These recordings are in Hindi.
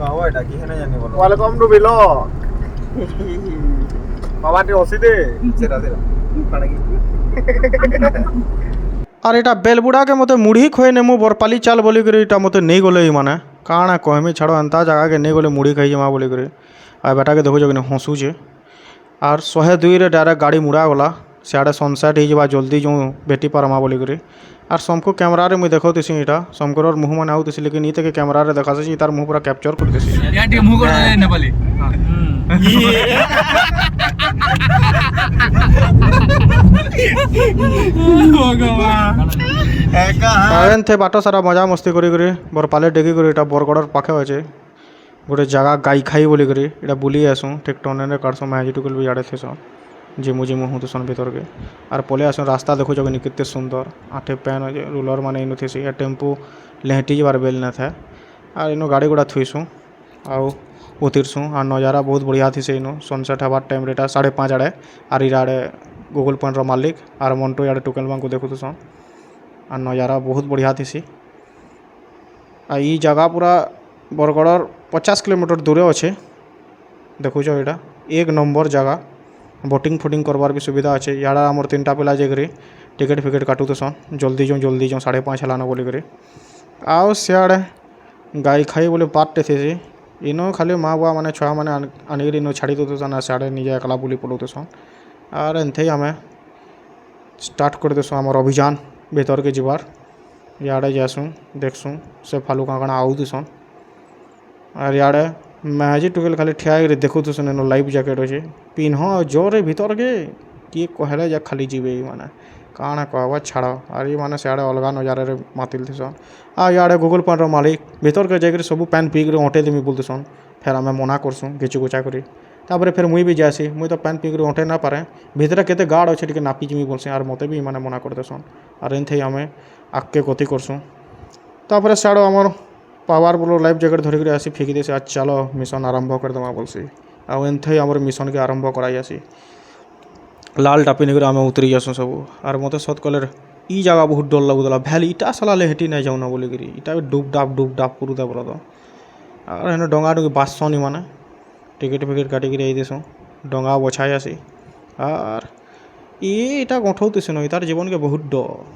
বাবা এটা কি হেনে জানি বলো ওয়েলকাম টু বিলগ বাবাটি হসি দে সেটা সেটা কাড়াকি আর এটা বেলবুড়াকে মতো মুড়ি খোয়ে নেমু বরপালি চাল বলিকি এটা মতো নেই গলে মানে কাଣା কহমি ছাড় এন্তা জায়গাকে নেই গলে মুড়ি খাইজিমা বলিকি আর বেটাকে দেখুছ কিনে হସୁছে আর 102 রে ডাইরেক্ট গাড়ি মুড়া গলা সিয়াড়ে সনসেট হয়ে জলদি যাও ভেটি পারমা বলিকি আর সমকু ক্যামেরারে মুই দেখাউতেছি এটা সমকরর মুহ মানে আউতেছি লেকিন ই থেকে ক্যামেরারে দেখাছি তার মুহ পুরা ক্যাপচার করতেছি यार टी मुंह कर दे नेपाली এনথে বাট সারা মজা মস্তি করি বরপালে ডেকি করে এটা বরগড়র পাখে আছে গোটে জায়গা গাই খাই বলি করে এটা বুলি আসুঁ ঠিক টনেনে কাটসুঁ ম্যাজিটুকুল বি আড়ে থেস জিমু জিমু হুঁতুসন ভিতরকে আর পলে আসুন রাস্তা দেখুছ কিনি কেতে সুন্দর আঠে প্যান আছে রুলর মানে ইনু থেসি আর টেম্পু লেহেটি যাবার বেল না থাকে আর ইনু গাড়ি গুড়া থুইসুঁ আউ উতিরসুঁ আর নজারা বহুত বঢ়িয়া থিসে ইনু সনসেট হবার টাইমরে এটা 5:30 আড়ে আর ইরা আড়ে গুগল পয়েন্টর মালিক আর মন্টু আড়ে টুকেল বাঙ্কু দেখুতুসন আর নজারা বহুত বঢ়িয়া থিসি আর ই জায়গা পুরা বরগড়র 50 কিলোমিটার দূরে আছে দেখুছ এটা 1 নম্বর জায়গা बोटिंग फुटिंग करवार भी सुविधा अच्छे याड़ा आमर 3टा पिला जाकि टिकेट फिकेट काटुतसन जल्दी जाऊँ 5:30 हेलान बोलिकी आओ सियाड़े गाई खाई बोले पार्टे थे इनो खाली माँ बुआ मैंने छुआ मैंने आनिक इनो छाड़ी दूतसन और सियाड़े निजे एकला बुली पलौतसन और एनते आम स्टार्ट कर देसुँ आमर अभियान भीतर के जीवार याड़े जासूँ देखसूँ से फालू काଣା आउतसन और याड़े मैजिक टुकेल खाली ठिया देखुतसन इन लाइफ जैकेट अच्छे पिन्ह जोरे भीतर के किए कहले जा खाली जीवे माने काଣା कहबा छाड़ और ये माने सियाड़े अलगा नजारे मातिल थीसन आ याड़े गूगल पॉइंट मालिक भीतर के जाकर सब पैन पी कर अँटे देमी बोलतेसन फिर आम मना करसूँ घिचु गुचा करी तापर फिर मुई भी जासी मुई तो पैन पी कर अँटे ना पारे भीतर केते गार्ड अच्छे टे नापी जिमी बोलसे और मते भी माने मना करतेसन और एनथे आम आगे गति करसूँ तापर सियाड़े आमर पावर बोलो लाइफ जैकेट धरिक आसी फिकी देसी आज चलो मिशन आरंभ करदेमा बोलसी आउ एनथे आमर मिशन के आरंभ कराई आसी लाल टापी निकर आम उतरी जासूँ सब और मत सत कलर इ जगह बहुत डर लगुला भैल इटा सलाले हेटी नहीं जाऊँ ना बोलिकी इटा डुब डाब पुरुता बोला तो और हेन डंगा डुंगी बासनी माने टिकेट फिकेट काटिक देसूँ डंगा बछाई आसी और इटा गठौतीसी न इतार जीवन के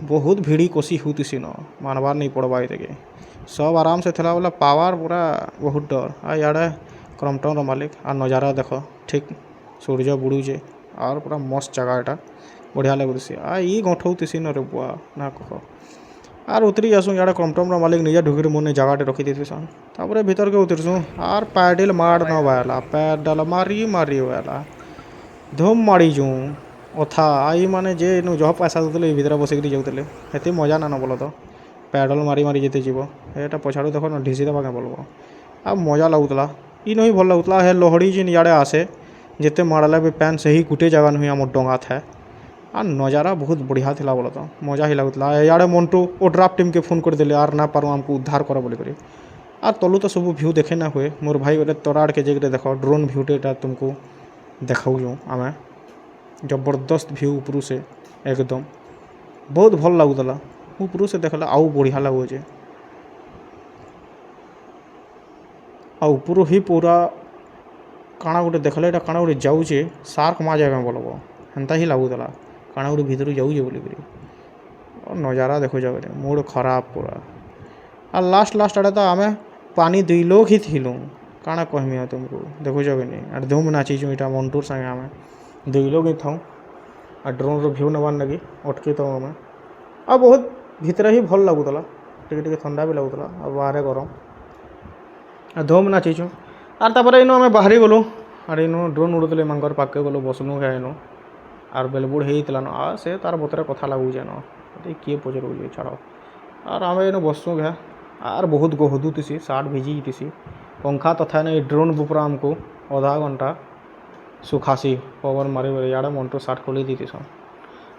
बहुत भिड़ी कषि होतीसी न मानबार नहीं पड़वा ये सब आराम से थेला बोला पावर पूरा बहुत डर आ याड़े क्रम्पटन मालिक और नज़ारा देख ठीक सूर्य बुड़ूचे और पूरा मस्त जगह एटा बढ़िया लगुसी आ ई गठौतीसी न रे बुआ ना कह और उतरी जासूँ याड़े क्रम्पटन मालिक निजे ढुकी मन जगह रखी देसन तापर भीतर के उतरसूँ और पैडिल मार न बाला पैडल मारी बाला धूम मारी जूँ अथा आई माने जे नु जह पैसा देते भीतर बसिक जाऊे हेती मजा ना बोल तो पैडल मारी मारी जेते जीव एटा पछाड़ू देख न ढिसी देवा क्या बोलो आ मजा लगुला इन ही भल लगुला हे लहड़ी जिन याड़े आसे जिते मारले भी पैन से ही गुटे जगह नुई आम डंगा था आ नज़ारा बहुत बढ़िया थिला बोलो तो मजा ही लगुला याड़े मंटू ओ ड्राफ्ट टीम के फोन कर देले और ना पारू आमको उद्धार कर बोली और तलू तो सब भ्यू देखे ना हुए मोर भाई गोटे तोराड़ के जगह देख ड्रोन भ्यूटेटा तुमको देखाऊँ आम जबरदस्त भ्यू उपरू से एकदम बहुत भल लगुला उपरू से देखला आउ बढ़िया लगुचे आ उपरू ही पूरा काଣା गोटे देखले एटा काଣା गोटे जाऊे सार्क माँ जाए बोलब हेन्ता ही लगुला काଣା गोटे भीतर जाऊे बोलिकी और नज़ारा देखो जाए मूड खराब पूरा और लास्ट आड़े तो आम पानी 2 लोग ही थिलूँ काଣା कहमी तुमको देखो जाए नहीं और धूम नाचीचुँ इटा मंटूर संगे आम 2 लोग ही था और ड्रोन भ्यू नबार लगी अटकी तो आम और बहुत भीतर ही भल लगुला टे ठंडा भी लगुला और बाहर गरम और धूम नाचीचुँ और तापर इनो आम बाहरी गलु और इनो ड्रोन उड़ुले मांगर पाके गलु बसलु है इनो और बेलबुड़ होता न आ से तार बतरे कथा लगुचे न किए पचर छाड़ और आम इनो बसुँ घे और बहुत गहदुतीसी सार्ट भिजीतीसी पंखा तथा नहीं ड्रोन बुपरा आमको आधा घंटा सुखासी पवन मारे याड़े मंटू सार्ट खोली दीतीसन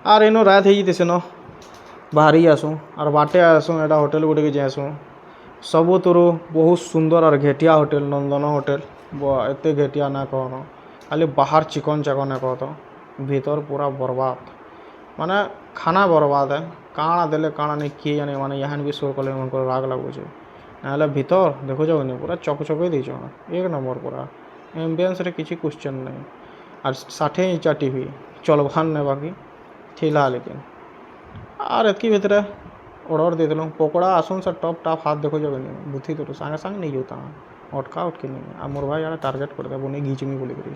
और इनो रात हो न बाहरी आसूँ और बाटे आसूँ एटा होटेल गुटे के जासूँ सबुतुरु बहुत सुंदर और घेटिया होटेल नंदन होटेल एत घेटिया ना कहन खाली बाहर चिकन चाकन कह तो भीतर पूरा बर्बाद माने खाना बर्बाद है काଣା देले काଣା नहीं किए जाने माने यहाँ भी शोर कले मन राग लगुचे নাহলে ভিতর দেখো যাবনি পুরা চকচকে ଦେଇଛ এক নম্বর পুরা এম্বিয়েন্সরে କିଛି କ୍ୱେଶ୍ଚନ୍ ନାହିଁ আর 60 ইঞ্চা টিভি চলবান নে বাকি ଥିଲା লেকিন আর এতকি ভিতরে অর্ডর ଦେଇଦେଲୁ ପକୋଡ଼ା ଆସୁନ୍ ସେ ଟପ୍ ଟାପ୍ ହାତ ଦେଖ ଯାବନି ବୁଥି ଦେଲୁ ସାଙ୍ଗେ ସାଙ୍ଗେ ନେଇଯାଉ ଅଟକା ଉଟକି ନେଇ ଆଉ ମୋର ଭାଇ ଜଣେ ଟାର୍ଗେଟ୍ କରିଦେବ ବନେଇ ଘିଚିମି ବୋଲିକରି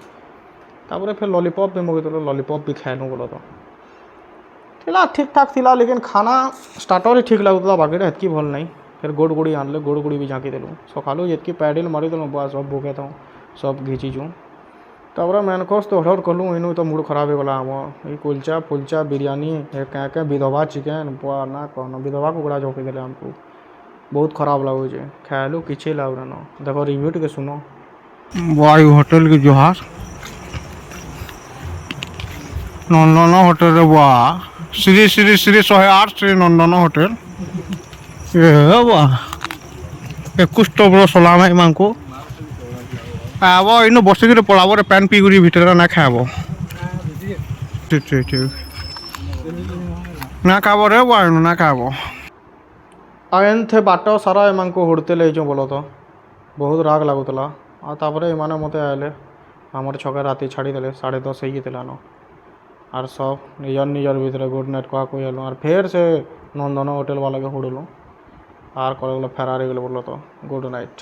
ତାପରେ ଫେର୍ ଲଲିପପ୍ ବି ମଗେଇଦେଲୁ ଲଲିପପ୍ ବି ଖାଇନୁ ବୋଲ ତ ଥିଲା ଠିକ୍ ଠାକ୍ ଥିଲା ଲେକିନ୍ ଖାନା ଷ୍ଟାର୍ଟର୍ ଠିକ୍ ଲାଗୁଥିଲା ବାକିଟା ଏତକି ଭଲ ନାହିଁ ଫେର୍ ଗୋଡ଼ ଗୁଡ଼ି ଆଣିଲେ ଗୋଡ଼ ଗୁଡ଼ି ବି ଝାଙ୍କି ଦେଲୁ ସକାଳୁ ଯେତକି ପ୍ୟାଡିଲ୍ ମାରିଦେଲୁ ବୁଆ ସବୁ ବୁକେଇଥାଉ ସବୁ ଘିଚିଛୁ ତାପରେ ମେନ୍ କୋର୍ସ ତ ଅର୍ଡ଼ର କଲୁ ଏନୁ ତ ମୁଡ଼ ଖରାପ ହେଇଗଲା ଆମ ଏଇ କୁଲଚା ଫୁଲଚା ବିରିୟାନୀ କାଁ ବିଧବା ଚିକେନ୍ ବୁଆ ନା କହନ ବିଧବା କୁକୁଡ଼ା ଝପେଇ ଦେଲେ ଆମକୁ ବହୁତ ଖରାପ ଲାଗୁଛେ ଖାଇଲୁ କିଛି ଲାଗୁନ ଦେଖ ରିଭ୍ୟୁ ଟିକେ ଶୁଣ वायु होटल की जोहार नंदन होटल रे बुआ श्री श्री श्री 108 श्री नंदन होटल ए बुआ 21 टबर सलाम है मानको आबो इनु बसिक पलाबो रे पैन पीगुरी भीतर ना खाबो ठीक ठीक ठीक ना खाबो रे बुआ इनु ना खाबो ଆଉ ଏନ୍ଥେ ବାଟ ସାରା ଏମାନଙ୍କୁ ହୁଡ଼ତେଲେ ହେଇଛୁ ବୋଲ ତ ବହୁତ ରାଗ ଲାଗୁଥିଲା ଆଉ ତାପରେ ଏମାନେ ମୋତେ ଆଇଲେ ଆମର ଛକେ ରାତି ଛାଡ଼ିଦେଲେ 10:30 ହେଇଯାଇଥିଲା ନ ଆର୍ ସବ ନିଜର ଭିତରେ ଗୁଡ଼ ନାଇଟ୍ କୁହା କହିଲୁ ଆର୍ ଫେର୍ ସେ ନନ୍ଦନ ହୋଟେଲ୍ ବାଲାକେ ହୁଡ଼ଲୁ ଆର୍ କଲେ ଫେରାର ହେଇଗଲେ ବୋଲ ତ ଗୁଡ଼ ନାଇଟ୍।